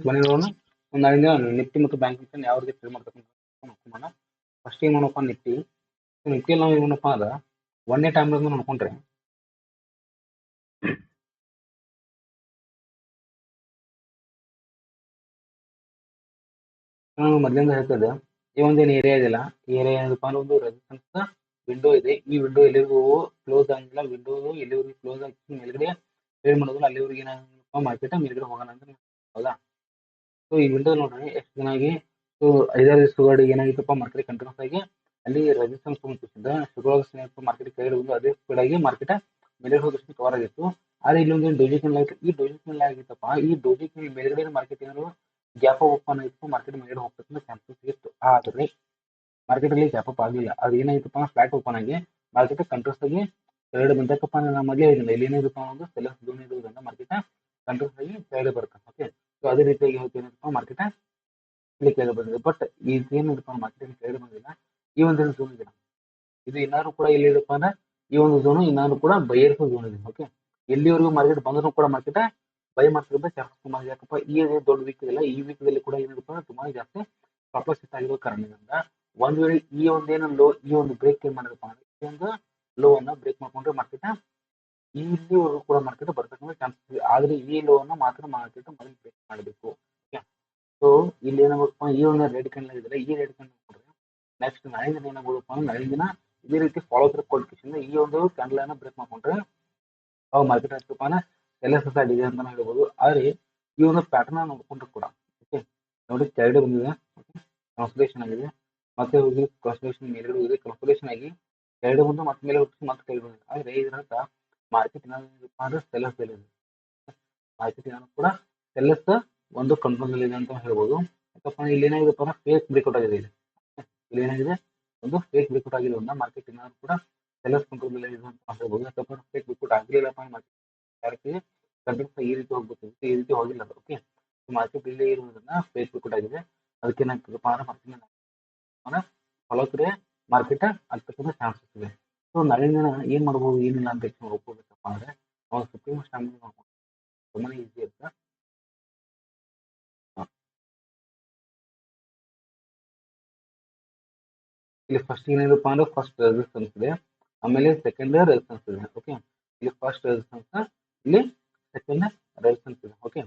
ಮನೆಗಳನ್ನು ನಾಳಿಂದ ನಿಫ್ಟಿ ಮತ್ತು bank Nifty ಯಾವ ರೀತಿ ಟ್ರೇಡ್ ಮಾಡ್ತಕ್ಕಂಥ ನೋಡ್ಕೊಂಬೋಣ. ಫಸ್ಟ್ ಏನ್ ಮಾಡಪ್ಪ ನಿಫ್ಟಿ ನಿಫ್ಟಿಯಲ್ಲಿ ನಾವು ಏನಪ್ಪ ಅಂದ್ರೆ ಒನ್ ಡೇ ಟೈಮ್ ನೋಡ್ಕೊಂಡ್ರೆ ನಾನು ಮೊದಲಿಂದ ಹೇಳ್ತದೆ ಈ ಒಂದೇನು ಏರಿಯಾ ಇದೆಯಲ್ಲ ಈ ಏರಿಯಾ ಏನಪ್ಪ ಅಂದ್ರೆ ಒಂದು ರೆಸಿಸ್ಟೆನ್ಸ್ ವಿಂಡೋ ಇದೆ. ಈ ವಿಂಡೋ ಎಲ್ಲಿವರೆಗೂ ಕ್ಲೋಸ್ ಆಗಿಲ್ಲ, ವಿಂಡೋ ಎಲ್ಲಿವರೆಗೂ ಕ್ಲೋಸ್ ಆಗಿ ಮೇಲ್ಗಡೆ ಟ್ರೇಡ್ ಮಾಡೋದಿಲ್ಲ ಅಲ್ಲಿವರೆಗೆ ಏನಪ್ಪ ಮಾರ್ಕೆಟ್ ಮೇಲ್ಗಡೆ ಹೋಗೋಣ ಅಂತ ಹೌದಾ. ಸೊ ಈ ವಿಂಡೋ ನೋಡ್ರಿ ಎಷ್ಟು ದಿನ ಆಗಿ ಸೊ 5-6 ದಿವಸಗಳಿಗೆ ಏನಾಗಿತ್ತಪ್ಪ ಮಾರ್ಕೆಟ್ ಕಂಟಿನ್ಯೂಸ್ ಆಗಿ ಅಲ್ಲಿ ರೆಸಿಸ್ಟೆನ್ಸ್ ತಗೊಂಡಿದ್ದ ಶುಕ್ರವಾರ ಮಾರ್ಕೆಟ್ ಕೈಯಲ್ಲಿ ಒಂದು ಅದೇ ಸ್ಪೀಡ್ ಆಗಿ ಮಾರ್ಕೆಟ್ ಮೇಲೆ ಹೋದಷ್ಟು ಕವರ್ ಆಗಿತ್ತು. ಆದ್ರೆ ಇಲ್ಲಿ ಒಂದು ಡೊಜಿಕನ್ ಆಯ್ತು. ಈ ಡೊಜಿಕನ್ ಆಗಿತ್ತಪ್ಪ ಈ ಡೊಜಿಕನ್ ಮೇಲ್ಗಡೆ ಮಾರ್ಕೆಟ್ ಏನಾದ್ರು ಗ್ಯಾಪ್ ಓಪನ್ ಆಗಿತ್ತು, ಮಾರ್ಕೆಟ್ ಮೇಲ್ಗಡೆ ಹೋಗ್ತಕ್ಕಂಥ ಚಾನ್ಸಸ್ ಇತ್ತು. ಆದ್ರೆ ಮಾರ್ಕೆಟ್ ಅಲ್ಲಿ ಗ್ಯಾಪ್ ಅಪ್ ಆಗಲಿಲ್ಲ. ಅದು ಏನಾಯ್ತಪ್ಪ ಫ್ಲಾಟ್ ಓಪನ್ ಆಗಿ ಮಾರ್ಕೆಟ್ ಕಂಟ್ರೋಸ್ ಆಗಿ ಎರಡು ಬಂದಕ್ಕಪ್ಪ ನಾನು ಮೊದಲೇ ಹೇಳಿಲ್ಲ ಇಲ್ಲಿ ಏನಿದಪ್ಪ ಒಂದು ಸೆಲೆಕ್ಟ್ ಝೋನ್ ಇರೋದ್ರಿಂದ ಮಾರ್ಕೆಟ್ ಕಂಟ್ರೋಸ್ ಆಗಿ ಕೆಳಗಡೆ ಬರುತ್ತೆ. ಓಕೆ, ಸೊ ಅದೇ ರೀತಿಯಾಗಿ ಏನಪ್ಪ ಮಾರ್ಕೆಟ್ ಇಲ್ಲಿ ಕೆಳಗಡೆ ಬಂದಿದೆ. ಬಟ್ ಇದೇನಿದಪ್ಪ ಮಾರ್ಕೆಟ್ ಕೆಳಗಡೆ ಬಂದಿಲ್ಲ. ಈ ಒಂದು ಝೋನ್ ಇದೆ, ಇದು ಇನ್ನಾರು ಕೂಡ ಇಲ್ಲಿ ಇದಪ್ಪ ಅಂದ್ರೆ ಈ ಒಂದು ಝೋನ್ ಇನ್ನಾರು ಕೂಡ ಬೈಯರ್ಸ್ ಝೋನ್ ಇದೆ. ಓಕೆ, ಎಲ್ಲಿವರೆಗೂ ಮಾರ್ಕೆಟ್ ಬಂದರೂ ಕೂಡ ಮಾರ್ಕೆಟ್ ಬೈ ಮಾಡ್ತಿರೋದು ಚಾನ್ಸಸ್ ತುಂಬಾ ಯಾಕಪ್ಪ ಈ ದೊಡ್ಡ ವೀಕ್ ಇಲ್ಲ. ಈ ವೀಕ್ದಲ್ಲಿ ಕೂಡ ಏನಪ್ಪ ತುಂಬಾ ಜಾಸ್ತಿ ಪ್ರಾಫಿಟ್ ಹಿಟ್ ಆಗಿರೋ ಕಾರಣದಿಂದ ಒಂದ್ ವೇಳೆ ಈ ಒಂದೇನು ಲೋ ಈ ಒಂದು ಬ್ರೇಕ್ ಏನ್ ಮಾಡಿದಪ್ಪ ಅಂದ್ರೆ ಈ ಒಂದು ಲೋ ಅನ್ನ ಬ್ರೇಕ್ ಮಾಡ್ಕೊಂಡ್ರೆ ಮಾರ್ಕೆಟ್ ಇಲ್ಲಿವರೆಗೂ ಕೂಡ ಮಾರ್ಕೆಟ್ ಬರ್ತಕ್ಕಂಥ ಚಾನ್ಸಸ್ ಇದೆ. ಆದ್ರೆ ಈ ಲೋ ಅನ್ನ ಮಾತ್ರ ಮಾರ್ಕೆಟ್ ಮನೆ ಬ್ರೇಕ್ ಮಾಡಬೇಕು. ಸೊ ಇಲ್ಲಿ ಏನಾಗಬೇಕಪ್ಪ ಈ ಒಂದು ರೆಡ್ ಕ್ಯಾಂಡಲ್ ಇದ್ರೆ ಈ ರೆಡ್ ಕ್ಯಾಂಡಲ್ ನೋಡ್ರಿ ನೆಕ್ಸ್ಟ್ ನಾಳೆ ದಿನ ಏನಾಗಬೇಕಪ್ಪ ಅಂದ್ರೆ ನಾಳೆ ದಿನ ಇದೇ ರೀತಿ ಫಾಲೋ ಥ್ರೂ ಕೊಡ್ಕಿಸಿಂದ ಈ ಒಂದು ಕ್ಯಾಂಡಲ್ ಅನ್ನ ಬ್ರೇಕ್ ಮಾಡ್ಕೊಂಡ್ರೆ ಅವು ಮಾರ್ಕೆಟ್ ಆಗ್ತಪ್ಪ ಅಂದ್ರೆ ಎಲ್ಲ ಸೊಸೈಡ್ ಇದೆ ಅಂತ ಹೇಳ್ಬೋದು. ಆದ್ರೆ ಈ ಒಂದು ಪ್ಯಾಟರ್ನ್ ನೋಡ್ಕೊಂಡ್ರೆ ಕೂಡ ಓಕೆ ನೋಡಿ ಕೆಳಗಡೆ ಬಂದಿದೆ, ಕಾನ್ಸಲೇಷನ್ ಆಗಿದೆ, ಮತ್ತೆ ಹೋಗಿ ಕಾನ್ಸಲೇಷನ್ ಮೇಲ್ಗಡೆ ಹೋಗಿದೆ, ಕಾನ್ಸಲೇಷನ್ ಆಗಿ ಕೆಳಗಡೆ ಬಂದು ಮತ್ತೆ ಮೇಲೆ ಹೋಗಿ ಮತ್ತೆ ಕೆಳಗಡೆ ಬಂದಿದೆ. ಆದ್ರೆ ಇದರರ್ಥ ಮಾರ್ಕೆಟ್ ಏನಪ್ಪ ಅಂದ್ರೆ ಸೆಲ್ಲರ್ಸ್ ಇದೆ, ಮಾರ್ಕೆಟ್ ಏನೋ ಕೂಡ ಸೆಲ್ಲರ್ಸ್ ಒಂದು ಕಂಟ್ರೋಲ್ ಇದೆ ಅಂತ ಹೇಳ್ಬೋದು. ಯಾಕಪ್ಪ ಇಲ್ಲಿ ಏನಾಗಿದೆಪ್ಪ ಅಂದ್ರೆ ಫೇಕ್ ಬ್ರೇಕ್ಔಟ್ ಆಗಿದೆ. ಇಲ್ಲಿ ಏನಾಗಿದೆ ಒಂದು ಫೇಕ್ ಬ್ರೇಕ್ಔಟ್ ಆಗಿರೋದ್ರಿಂದ ಮಾರ್ಕೆಟ್ ಏನಾದ್ರು ಕೂಡ ಸೆಲ್ಲರ್ಸ್ ಕಂಟ್ರೋಲ್ ಇದೆ ಅಂತ ಹೇಳ್ಬೋದು. ಯಾಕಪ್ಪ ಫೇಕ್ ಬ್ರೇಕ್ಔಟ್ ಆಗಿಲ್ಲಪ್ಪ ಮಾರ್ಕೆಟ್ ಕಂಟಿನ್ಯೂಸ್ ಈ ರೀತಿ ಹೋಗ್ಬೇಕು, ಈ ರೀತಿ ಹೋಗಿಲ್ಲ ಅದು. ಓಕೆ, ಮಾರ್ಕೆಟ್ ಇಲ್ಲೇ ಇರುವುದನ್ನ ಫೇಕ್ ಬ್ರೇಕ್ಔಟ್ ಆಗಿದೆ. ಅದಕ್ಕೆ ಏನಾಗ್ತದಪ್ಪ ಅಂದ್ರೆ ಮಾರ್ಕೆಟ್ ಫಾಲೋ ಥ್ರೂ ಮಾರ್ಕೆಟ್ ಆಗ್ತಕ್ಕಂಥ ಚಾನ್ಸಸ್ ಇದೆ. ಸೊ ನಾಳೆ ದಿನ ಏನ್ ಮಾಡ್ಬೋದು ಏನಿಲ್ಲ ಅಂತ ಹೋಗ್ಬೇಕಪ್ಪ ಅಂದ್ರೆ ನಾವು ಸುಪ್ರೀಂ ಸ್ಟ್ಯಾಂಡ್ ನೋಡ್ಕೊಂಡು ತುಂಬಾ ಈಸಿ ಇರುತ್ತೆ. ಇಲ್ಲಿ ಫಸ್ಟ್ ಏನಿದೆಪ್ಪ ಅಂದ್ರೆ ಫಸ್ಟ್ ರೆಸಿಸ್ಟೆನ್ಸ್ ಇದೆ, ಆಮೇಲೆ ಸೆಕೆಂಡ್ ರೆಸಿಸ್ಟೆನ್ಸ್ ಇದೆ. ಓಕೆ, ಇಲ್ಲಿ ಫಸ್ಟ್ ರೆಸಿಸ್ಟೆನ್ಸ್ ಇಲ್ಲಿ ಸೆಕೆಂಡ್ ರೆಸಿಸ್ಟೆನ್ಸ್ ಇದೆ. ಓಕೆ,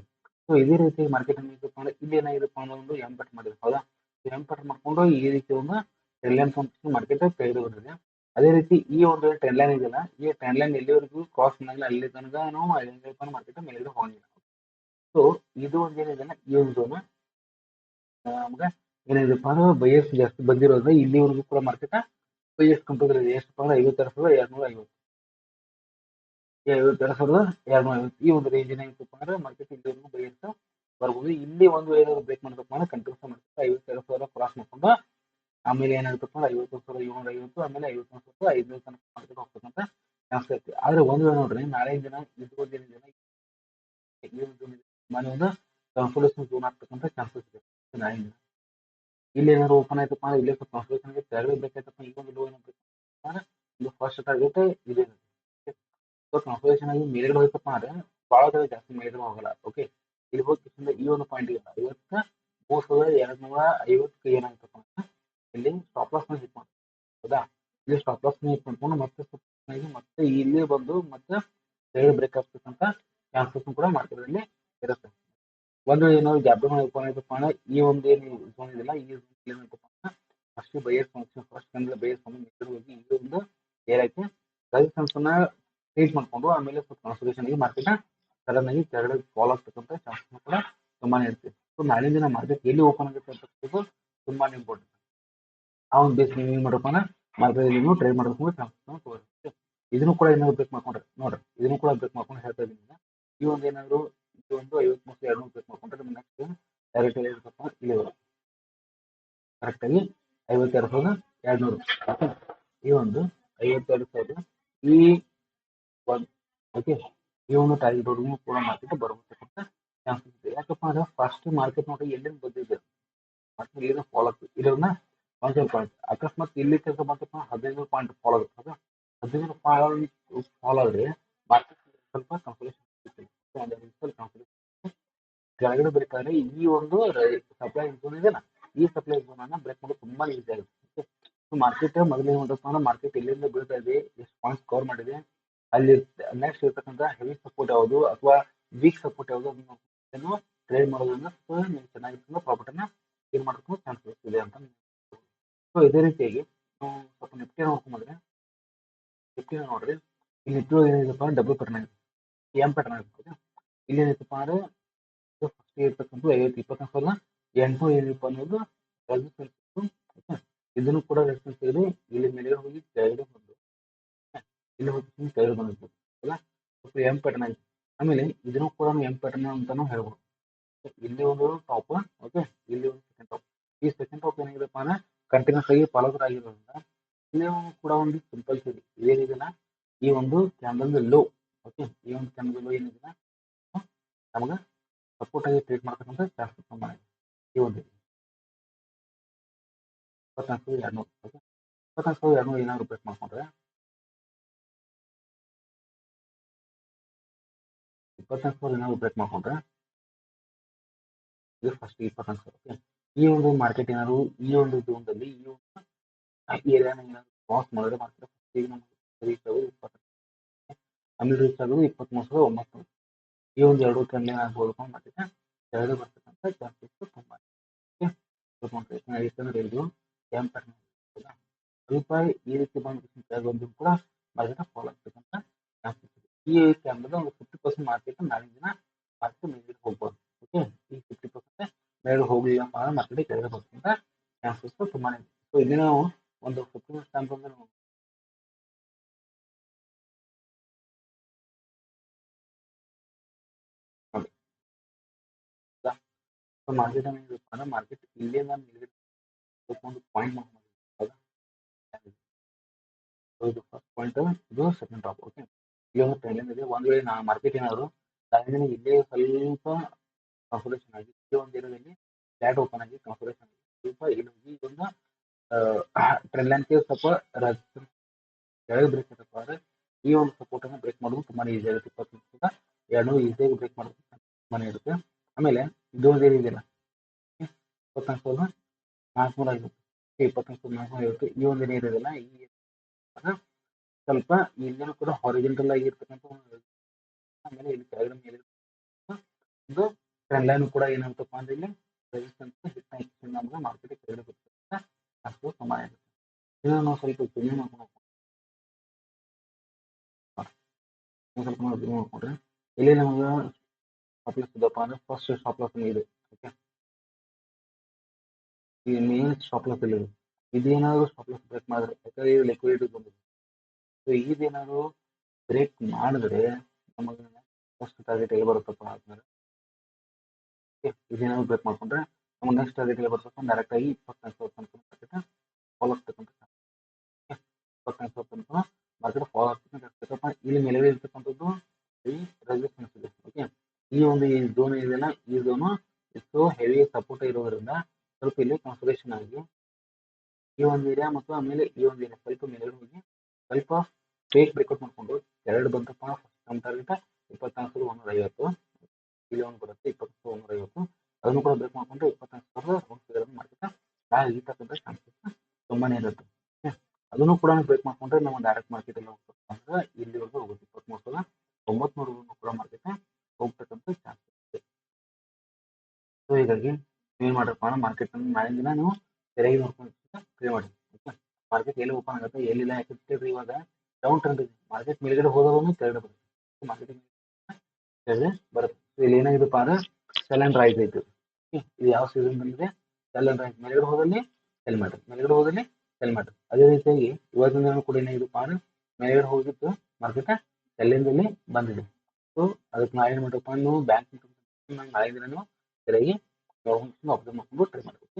ಸೊ ಇದೇ ರೀತಿ ಮಾರ್ಕೆಟ್ ಏನಿದೆಪ್ಪ ಅಂದ್ರೆ ಇಲ್ಲಿ ಏನಾಗಿದೆಪ್ಪ ಅಂದ್ರೆ ಒಂದು ಎಂ ಪಟ್ ಮಾಡಿದೆ ಹೌದಾ. ಎಂ ಪಟ್ ಮಾಡ್ಕೊಂಡು ಈ ರೀತಿ ಒಂದು ಟ್ರೆಂಡ್ ಲೈನ್ ಫಾರ್ಮೇಷನ್ ಮಾರ್ಕೆಟ್ ತೆಗೆದು ಬಂದಿದೆ. ಅದೇ ರೀತಿ ಈ ಒಂದು ಟ್ರೆಂಡ್ ಲೈನ್ ಇದೆಯಲ್ಲ ಈ ಟ್ರೆಂಡ್ ಲೈನ್ ಎಲ್ಲಿವರೆಗೂ ಕ್ರಾಸ್ ಮಾಡಿಲ್ಲ ಅಲ್ಲಿ ತನಕ ನಾವು ಮಾರ್ಕೆಟ್ ಮೇಲ್ಗಡೆ ಹೋಗಿಲ್ಲ. ಸೊ ಇದು ಒಂದು ಏನಿದೆ ಈ ಒಂದು ಝೋನ್ ನಮ್ಗೆ ಏನಿದೆಪ್ಪ ಅಂದ್ರೆ ಬೈಯರ್ಸ್ ಜಾಸ್ತಿ ಬಂದಿರೋದು ಇಲ್ಲಿವರೆಗೂ ಕೂಡ ಮಾರ್ಕೆಟ್ ಬೈಯರ್ಸ್ ಕಂಟ್ರೋಲ್ ಇದೆ. ಎಷ್ಟಪ್ಪ ಅಂದ್ರೆ 52,250 52,250 ಈ ಒಂದು ರೇಂಜ್ ಏನಾಗಿತ್ತಪ್ಪ ಅಂದ್ರೆ ಮಾರ್ಕೆಟ್ ಇಲ್ಲಿವರೆಗೂ ಬೈಯರ್ಸ್ ಬರ್ಬೋದು. ಇಲ್ಲಿ ಒಂದು ಏನಾದ್ರು ಬ್ರೇಕ್ ಮಾಡಬೇಕಪ್ಪ ಅಂದ್ರೆ ಕಂಟಿನ್ಯೂಸ್ ಮಾಡ್ತಾರೆ 52,000 ಕ್ರಾಸ್ ಮಾಡ್ಕೊಂಡು ಆಮೇಲೆ ಏನಾಗುತ್ತಪ್ಪ ಅಂದ್ರೆ 51,750 ಆಮೇಲೆ 51,500 ತನಕ ಮಾರ್ಕೆಟ್ ಹೋಗ್ತಕ್ಕಂಥ ಚಾನ್ಸ್ ಐತಿ. ಆದ್ರೆ ಒಂದು ವೇಳೆ ನೋಡ್ರಿ ನಾಳೆ ದಿನ ಇದು ಒಂದು ಏನಿದೆ ಈ ಒಂದು ಮನೆ ಒಂದು ಕನ್ಸೋಲೇಷನ್ ಝೋನ್ ಆಗ್ತಕ್ಕಂಥ ಚಾನ್ಸಸ್ ಇದೆ. ನಾಳೆ ದಿನ ಇಲ್ಲಿ ಏನಾದ್ರು ಓಪನ್ ಆಯ್ತಪ್ಪ ಅಂದ್ರೆ ಇಲ್ಲಿ ಸ್ವಲ್ಪ ಕನ್ಸೋಲೇಷನ್ ಕೆಳಗಡೆ ಬೇಕಾಯ್ತಪ್ಪ ಈ ಒಂದು ಲೋ ಏನಾಗ್ಬೇಕು ಅಂದ್ರೆ ಇದು ಫಸ್ಟ್ ಟಾರ್ಗೆಟ್ ಇದೆ. ಸೊ ಕನ್ಸೋಲೇಷನ್ ಆಗಿ ಮೇಲ್ಗಡೆ ಹೋಯ್ತಪ್ಪ ಅಂದ್ರೆ ಭಾಳ ಜಾಸ್ತಿ ಮೇಲ್ಗಡೆ ಹೋಗಲ್ಲ. ಓಕೆ, ಇಲ್ಲಿ ಹೋಗಿ ಈ ಒಂದು ಪಾಯಿಂಟ್ ಇದೆ 53,250 ಏನಾಗ್ತಪ್ಪ ಅಂದ್ರೆ ಇಲ್ಲಿ ಸ್ಟಾಪ್ ಲಾಸ್ ಹಿಟ್ ಮಾಡಿ ಹೌದಾ. ಇಲ್ಲಿ ಸ್ಟಾಪ್ ಲಾಸ್ ಹಿಟ್ ಮಾಡ್ಕೊಂಡು ಮತ್ತೆ ಇಲ್ಲಿ ಬಂದು ಮತ್ತೆ ಬ್ರೇಕ್ ಆಗ್ತಕ್ಕಂಥ ಚಾನ್ಸಸ್ ಕೂಡ ಮಾರ್ಕೆಟಲ್ಲಿ ಇರುತ್ತೆ. ಒಂದು ಏನಾದ್ರು ಗ್ಯಾಪ್ ಓಪನ್ ಆಯ್ತಪ್ಪ ಅಂದ್ರೆ ಈ ಒಂದು ಏನು ಝೋನ್ ಇದೆಯಲ್ಲ ಈ ಝೋನ್ ಏನೈತಪ್ಪ ಅಂದ್ರೆ ಫಸ್ಟ್ ಬೈಯರ್ಸ್ ಫಂಕ್ಷನ್ ಫಸ್ಟ್ ಕಂಡ್ರೆ ಬೈಯರ್ಸ್ ಫಂಕ್ಷನ್ ಹೋಗಿ ಈ ಒಂದು ಏರಿಯಾಕ್ಕೆ ರೆಸಿಸ್ಟೆನ್ಸ್ ಅನ್ನ ಟ್ರೀಟ್ ಮಾಡ್ಕೊಂಡು ಆಮೇಲೆ ಸ್ವಲ್ಪ ಕನ್ಸೋಲೇಷನ್ ಆಗಿ ಮಾರ್ಕೆಟ್ ಸಡನ್ ಆಗಿ ಕೆಳಗಡೆ ಫಾಲ್ ಆಗ್ತಕ್ಕಂಥ ಚಾನ್ಸಸ್ ಕೂಡ ತುಂಬಾನೇ ಇರುತ್ತೆ. ಸೊ ನಾಳಿನ ದಿನ ಮಾರ್ಕೆಟ್ ಎಲ್ಲಿ ಓಪನ್ ಆಗುತ್ತೆ ಅಂತಕ್ಕಂಥದ್ದು ತುಂಬಾನೇ ಇಂಪಾರ್ಟೆಂಟ್. ಆ ಒಂದು ಬೇಸ್ ನೀವು ಏನ್ ಮಾಡಪ್ಪ ಅಂದ್ರೆ ಮಾರ್ಕೆಟ್ ನೀವು ಟ್ರೇಡ್ ಮಾಡಬೇಕು ಚಾನ್ಸಸ್ ತೋರಿಸುತ್ತೆ. ಇದನ್ನು ಕೂಡ ಏನಾದ್ರು ಬ್ರೇಕ್ ಮಾಡ್ಕೊಂಡ್ರೆ ನೋಡ್ರಿ ಇದನ್ನು ಕೂಡ ಬ್ರೇಕ್ ಮಾಡ್ಕೊಂಡು ಹೇಳ್ತಾ ಇದ್ದೀನಿ. ಈ ಒಂದು ಏನಾದ್ರು ಇದು ಒಂದು 53,200 ಬ್ರೇಕ್ ಮಾಡ್ಕೊಂಡ್ರೆ ನೆಕ್ಸ್ಟ್ ಡೈರೆಕ್ಟ್ ಇರುತ್ತಪ್ಪ ಇಲ್ಲಿ ಕರೆಕ್ಟ್ ಆಗಿ 52,200 ಈ ಒಂದು 52,000 ಈ ಒಂದು ಓಕೆ ಈ ಒಂದು ಟಾರ್ಗೆಟ್ ಕೂಡ ಮಾರ್ಕೆಟ್ ಬರತಕ್ಕಂಥ ಚಾನ್ಸಸ್ ಇದೆ. ಯಾಕಪ್ಪ ಅಂದ್ರೆ ಫಸ್ಟ್ ಮಾರ್ಕೆಟ್ ನೋಡಿ ಎಲ್ಲಿಂದ ಬಂದಿದೆ ಮತ್ತೆ ಇಲ್ಲಿಂದ ಫಾಲೋ ಆಗ್ತದೆ ಇಲ್ಲನ್ನ 1 ಪಾಯಿಂಟ್ ಅಕಸ್ಮಾತ್ ಇಲ್ಲಿ ತನಕ ಬಂತಪ್ಪ 15 ಪಾಯಿಂಟ್ ಫಾಲೋ ಆಗುತ್ತೆ. 15 ಫಾಲೋ ಆದ್ರೆ ಮಾರ್ಕೆಟ್ ಸ್ವಲ್ಪ ಕನ್ಸೋಲೇಷನ್ ಕೆಳಗಡೆ ಬೇಕಾದ್ರೆ ಈ ಒಂದು ಸಪ್ಲೈ ಝೋನ್ ಇದೆಯಲ್ಲ, ಈ ಸಪ್ಲೈ ಝೋನ್ ಅನ್ನ ಬ್ರೇಕ್ ಮಾಡೋದು ತುಂಬಾ ಈಸಿ ಆಗುತ್ತೆ. ಮಾರ್ಕೆಟ್ ಮೊದಲೇ ನೋಡಪ್ಪ ಮಾರ್ಕೆಟ್ ಎಲ್ಲಿಂದ ಬೀಳ್ತಾ ಇದೆ, ಎಷ್ಟು ಪಾಯಿಂಟ್ಸ್ ಕವರ್ ಮಾಡಿದೆ, ಅಲ್ಲಿ ನೆಕ್ಸ್ಟ್ ಇರ್ತಕ್ಕಂಥ ಹೆವಿ ಸಪೋರ್ಟ್ ಯಾವುದು ಅಥವಾ ವೀಕ್ ಸಪೋರ್ಟ್ ಯಾವುದು ಅದನ್ನು ಟ್ರೇಡ್ ಮಾಡೋದ್ರಿಂದ ನೀವು ಚೆನ್ನಾಗಿರ್ತಕ್ಕಂಥ ಪ್ರಾಫಿಟ್ ಅನ್ನ ಏನ್ ಮಾಡ್ಕೊಂಡು ಚಾನ್ಸಸ್ ಇದೆ ಅಂತ. ಸೊ ಇದೇ ರೀತಿಯಾಗಿ ನಾವು ಸ್ವಲ್ಪ ನಿಫ್ಟಿ ನೋಡ್ಕೊಂಡ್ರೆ, ನಿಫ್ಟಿ ನೋಡ್ರಿ, ಇಲ್ಲಿ ನಿಫ್ಟಿ ಏನಿದೆಪ್ಪ ಡಬಲ್ ಪ್ಯಾಟರ್ನ್ ಆಗಿದೆ, ಎಂ ಪ್ಯಾಟರ್ನ್ ಆಗಿರ್ತದೆ. ಇಲ್ಲಿ ಏನೈತಪ್ಪ ಅಂದ್ರೆ ಫಸ್ಟ್ ಇರ್ತಕ್ಕಂಥ 20 ಏನಪ್ಪ ಅನ್ನೋದು ರೆಸಿಸ್ಟೆನ್ಸ್. ಇದನ್ನು ಕೂಡ ರೆಸಿಸ್ಟೆನ್ಸ್ ತೆಗೆದು ಇಲ್ಲಿ ಮೇಲೆ ಹೋಗಿ ಕೆಳಗಡೆ ಬಂದು ಇಲ್ಲಿ ಹೋಗಿ ಕೆಳಗಡೆ ಬಂದಿತ್ತು ಅಲ್ಲ, ಸ್ವಲ್ಪ ಎಂ ಪ್ಯಾಟರ್ನ್ ಆಗಿದೆ. ಆಮೇಲೆ ಇದನ್ನು ಕೂಡ ಎಂ ಪ್ಯಾಟರ್ನ್ ಅಂತಾನು ಹೇಳ್ಬೋದು. ಇಲ್ಲಿ ಒಂದು ಟಾಪ್, ಓಕೆ, ಇಲ್ಲಿ ಒಂದು ಸೆಕೆಂಡ್ ಟಾಪ್. ಈ ಸೆಕೆಂಡ್ ಟಾಪ್ ಏನಾಗಿದೆಪ್ಪ ಅಂದ್ರೆ ಕಂಟಿನ್ಯೂಸ್ ಆಗಿ ಫಾಲೋವರ್ ಆಗಿರೋದ್ರಿಂದ ಇಲ್ಲಿ ಕೂಡ ಒಂದು ಸಿಂಪಲ್ ಸಿರಿ ಏನಿದೆಲ್ಲ ಈ ಒಂದು ಕ್ಯಾಂಡಲ್ ಲೋ, ಓಕೆ, ಈ ಒಂದು ಕ್ಯಾಂಡಲ್ ಲೋ ಏನಿದೆ ನಮಗ ಸಪೋರ್ಟ್ ಆಗಿ ಟ್ರೀಟ್ ಮಾಡ್ತಕ್ಕಂಥ ಚಾನ್ಸಸ್ ತುಂಬಾ ಇದೆ. ಈ ಒಂದು 24,200, ಓಕೆ, 24,200 ಏನಾದ್ರು ಬ್ರೇಕ್ ಮಾಡ್ಕೊಂಡ್ರೆ 24,000 ಏನಾದ್ರು ಬ್ರೇಕ್ ಮಾಡ್ಕೊಂಡ್ರೆ ಇದು ಫಸ್ಟ್ 24,000. ಓಕೆ, ಈ ಒಂದು ಮಾರ್ಕೆಟ್ ಏನಾದ್ರು ಈ ಒಂದು ಝೋನ್ದಲ್ಲಿ ಈ ಒಂದು ಏರಿಯಾನ ಏನಾದ್ರು ಕ್ರಾಸ್ ಮಾಡಿದ್ರೆ ಮಾತ್ರ ಈಗ ನಮಗೆ ರೀಚ್ ಆಗೋದು 20, ಆಮೇಲೆ ರೀಚ್ ಆಗೋದು 23,900. ಈ ಒಂದು ಎರಡು ಟ್ರೆಂಡ್ ಲೈನ್ ಆಗ್ಬೋದು ಮತ್ತೆ ಕೆಳಗಡೆ ಬರ್ತಕ್ಕಂಥ ಚಾನ್ಸಸ್ ತುಂಬಾ ಇದೆ. ಯಾಕಂದ್ರೆ ಇದು ಎಂ ಪ್ಯಾಟರ್ನ್ ರೂಪಾಯಿ ಈ ರೀತಿ ಬಂದು ಕೂಡ ಮಾರ್ಕೆಟ್ ಫಾಲೋ ಆಗ್ತಕ್ಕಂಥ ಚಾನ್ಸಸ್ ಇದೆ. ಈ ಕ್ಯಾಮ್ರದ ಒಂದು 50% ಮಾರ್ಕೆಟ್ ನಾಳಿನ ದಿನ ಮಾರ್ಕೆಟ್ ಮೇಲೆ ಹೋಗ್ಬೋದು. ಓಕೆ, ಈ 50% ಮೇಲೆ ಹೋಗಲಿಲ್ಲ ಮಾರ್ಕೆಟ್ ಕೆಳಗಡೆ ಬರ್ತಕ್ಕಂಥ ಚಾನ್ಸಸ್ ತುಂಬಾ ಇದೆ. ಸೊ ಇಲ್ಲಿ ನಾವು ಒಂದು 50 ಸ್ಟ್ಯಾಂಪ್ ಅಂದ್ರೆ ಮಾರ್ಕೆಟ್ ಏನಿದೆ ಮಾರ್ಕೆಟ್ ಇಲ್ಲೇ ಒಂದು ಪಾಯಿಂಟ್ ಮಾಡ್ಕೊಂಡು ಇದು ಫಸ್ಟ್ ಪಾಯಿಂಟ್, ಇದು ಸೆಕೆಂಡ್ ಟಾಪ್. ಓಕೆ, ಇಲ್ಲಿ ಒಂದು ಟ್ರೆಂಡ್ ಇದೆ. ಒಂದ್ ವೇಳೆ ಮಾರ್ಕೆಟ್ ಏನಾದ್ರು ಇಲ್ಲೇ ಸ್ವಲ್ಪ ಕನ್ಸಲ್ಟೇಷನ್ ಆಗಿ ಈ ಒಂದು ಏರಿಯಾದಲ್ಲಿ ಫ್ಲಾಟ್ ಓಪನ್ ಆಗಿ ಕನ್ಸಲ್ಟೇಷನ್ ಆಗಿ ಸ್ವಲ್ಪ ಇಲ್ಲಿ ಒಂದು ಟ್ರೆಂಡ್ ಲೈನ್ ಸ್ವಲ್ಪ ಕೆಳಗೆ ಬ್ರೇಕ್ ಆಗುತ್ತಪ್ಪ ಅಂದ್ರೆ ಈ ಒಂದು ಸಪೋರ್ಟ್ ಅನ್ನು ಬ್ರೇಕ್ ಮಾಡೋದು ತುಂಬಾನೇ ಈಸಿ ಆಗುತ್ತೆ. 200 ಈಸಿಯಾಗಿ ಬ್ರೇಕ್ ಮಾಡೋದು ತುಂಬಾನೇ ಇರುತ್ತೆ. ಆಮೇಲೆ ಇದು ಒಂದು ಏನಿದೆಯಲ್ಲ 24,450, 24,450 ಈ ಒಂದು ಏನಿದೆಯಲ್ಲ ಈ ಸ್ವಲ್ಪ ಇಲ್ಲಿನೂ ಕೂಡ ಹಾರಿಜಾಂಟಲ್ ಆಗಿರ್ತಕ್ಕಂಥ ಆಮೇಲೆ ಇಲ್ಲಿ ಕೆಳಗಡೆ ಮೇಲೆ ಇದು ಟ್ರೆಂಡ್ ಲೈನ್ ಕೂಡ ಏನಾಗುತ್ತಪ್ಪ ಅಂದ್ರೆ ಇಲ್ಲಿ ರೆಸಿಸ್ಟೆನ್ಸ್ ಹಿಟ್ ಆಗಿ ನಮ್ಗೆ ಮಾರ್ಕೆಟ್ ಕೆಳಗಡೆ ಬರ್ತಕ್ಕಂಥ ಅಷ್ಟು ಸಮಯ ಆಗುತ್ತೆ. ಇದನ್ನು ನಾವು ಸ್ವಲ್ಪ ಜೂಮ್ ಮಾಡ್ಕೊಂಡು ಸ್ವಲ್ಪ ನೋಡ್ಕೊಂಡ್ರೆ ಇಲ್ಲಿ ನಮ್ಗೆ ಸ್ಟಾಪ್ ಲಾಸ್ ಇದಪ್ಪ ಅಂದ್ರೆ ಫಸ್ಟ್ ಸ್ಟಾಪ್ ಲಾಸ್ ಇದೆ. ಓಕೆ, ಈ ಮೇನ್ ಸ್ಟಾಪ್ ಲಾಸ್ ಇಲ್ಲಿ ಇದೇನಾದ್ರು ಸ್ಟಾಪ್ ಲಾಸ್ ಬ್ರೇಕ್ ಮಾಡಿದ್ರೆ ಯಾಕಂದ್ರೆ ಇದು ಲಿಕ್ವಿಡಿಟಿ ಬಂದಿದೆ. ಸೊ ಇದೇನಾದ್ರು ಬ್ರೇಕ್ ಮಾಡಿದ್ರೆ ನಮಗೆ ಫಸ್ಟ್ ಟಾರ್ಗೆಟ್ ಎಲ್ಲಿ ಬರುತ್ತಪ್ಪ ಆದ್ಮೇಲೆ ಇದೇನಾದ್ರು ಬ್ರೇಕ್ ಮಾಡ್ಕೊಂಡ್ರೆ ನಮ್ಗೆ ನೆಕ್ಸ್ಟ್ ಟಾರ್ಗೆಟ್ ಎಲ್ಲಿ ಬರ್ತಪ್ಪ ಡೈರೆಕ್ಟ್ ಆಗಿ 24,000 ತನಕ ಫಾಲೋ ಆಗ್ತಕ್ಕಂಥ 24,000 ತನಕ ಮಾರ್ಕೆಟ್ ಫಾಲೋ ಆಗ್ತಕ್ಕಂಥ ಇಲ್ಲಿ ಮೇಲೆ ಇರ್ತಕ್ಕಂಥದ್ದು ಈ ರೆಸಿಸ್ಟೆನ್ಸ್ ಇದೆ. ಓಕೆ, ಈ ಒಂದು ಈ ಝೋನ್ ಇದೆಯಲ್ಲ ಈ ಝೋನು ಎಷ್ಟು ಹೆವಿ ಸಪೋರ್ಟ್ ಇರೋದ್ರಿಂದ ಸ್ವಲ್ಪ ಇಲ್ಲಿ ಕನ್ಸಲ್ಟೇಷನ್ ಆಗಿ ಈ ಒಂದು ಏರಿಯಾ ಮತ್ತು ಆಮೇಲೆ ಈ ಒಂದು ಏರಿಯಾ ಸ್ವಲ್ಪ ಮೇಲೆ ಹೋಗಿ ಸ್ವಲ್ಪ ಫೇಕ್ ಬ್ರೇಕ್ಔಟ್ ಮಾಡ್ಕೊಂಡು ಎರಡು ಬಂತಪ್ಪ ನಮ್ಮ ಟಾರ್ಗೆಟ್ 24,150, ಇಲ್ಲಿ ಒಂದು ಬರುತ್ತೆ 24,150, ಅದನ್ನು ಕೂಡ ಬ್ರೇಕ್ ಮಾಡ್ಕೊಂಡು 24,150 ಮಾರ್ಕೆಟ್ ನಾಳೆ ಈತಕ್ಕಂಥ ಚಾನ್ಸಸ್ ತುಂಬಾನೇ ಇರುತ್ತೆ. ಅದನ್ನು ಕೂಡ ಬ್ರೇಕ್ ಮಾಡ್ಕೊಂಡ್ರೆ ನಾವು ಡೈರೆಕ್ಟ್ ಮಾರ್ಕೆಟ್ ಎಲ್ಲ ಹೋಗ್ತಕ್ಕಂಥ ಇಲ್ಲಿವರೆಗೂ ಹೋಗುತ್ತೆ 23,900 ಕೂಡ ಮಾರ್ಕೆಟ್ ಹೋಗ್ತಕ್ಕಂಥ ಚಾನ್ಸಸ್ ಇದೆ. ಸೊ ಹೀಗಾಗಿ ಏನ್ ಮಾಡ್ರಪ್ಪ ಮಾರ್ಕೆಟ್ ಅನ್ನು ನಾಳಿನ ದಿನ ನೀವು ಸರಿಯಾಗಿ ನೋಡ್ಕೊಂಡು ಟ್ರೇ ಮಾಡಿ. ಮಾರ್ಕೆಟ್ ಎಲ್ಲಿ ಓಪನ್ ಆಗುತ್ತೆ ಎಲ್ಲಿಲ್ಲ, ಯಾಕಂದ್ರೆ ಇವಾಗ ಡೌನ್ ಟ್ರೆಂಡ್ ಇದೆ. ಮಾರ್ಕೆಟ್ ಮೇಲ್ಗಡೆ ಹೋದವನು ಕೆಳಗಡೆ ಬರುತ್ತೆ, ಮಾರ್ಕೆಟ್ ಕೆಳಗಡೆ ಬರುತ್ತೆ. ಇಲ್ಲಿ ಏನಾಗಿದೆಪ್ಪ ಅಂದ್ರೆ ಸೆಲ್ ಅಂಡ್ ರೈಸ್ ಐತೆ. ಇದು ಯಾವ ಸೀಸನ್ ಬಂದಿದೆ, ಸೆಲ್ ಅಂಡ್ ರೈಸ್. ಮೇಲ್ಗಡೆ ಹೋದಲ್ಲಿ ಸೆಲ್ ಮಾಡ್ರಿ, ಮೇಲ್ಗಡೆ ಹೋದಲ್ಲಿ ಸೆಲ್ ಮಾಡ್ರಿ. ಅದೇ ರೀತಿಯಾಗಿ ಇವತ್ತಿನ ದಿನ ಕೂಡ ಏನಾಗಿದೆಪ್ಪ ಅಂದ್ರೆ ಮೇಲ್ಗಡೆ ಹೋಗಿದ್ದು ಮಾರ್ಕೆಟ್ ಸೆಲ್ಲಿಂದಲ್ಲಿ ಬಂದಿದೆ. ಸೊ ಅದಕ್ಕೆ ನಾಳೆ ಏನ್ ಮಾಡ್ರಪ್ಪ ನೀವು ಬ್ಯಾಂಕ್ ನಾಳೆ ದಿನ ನೀವು ಸರಿಯಾಗಿ ಅಬ್ಸರ್ವ್ ಮಾಡ್ಕೊಂಡು ಟ್ರೈ ಮಾಡಬೇಕು.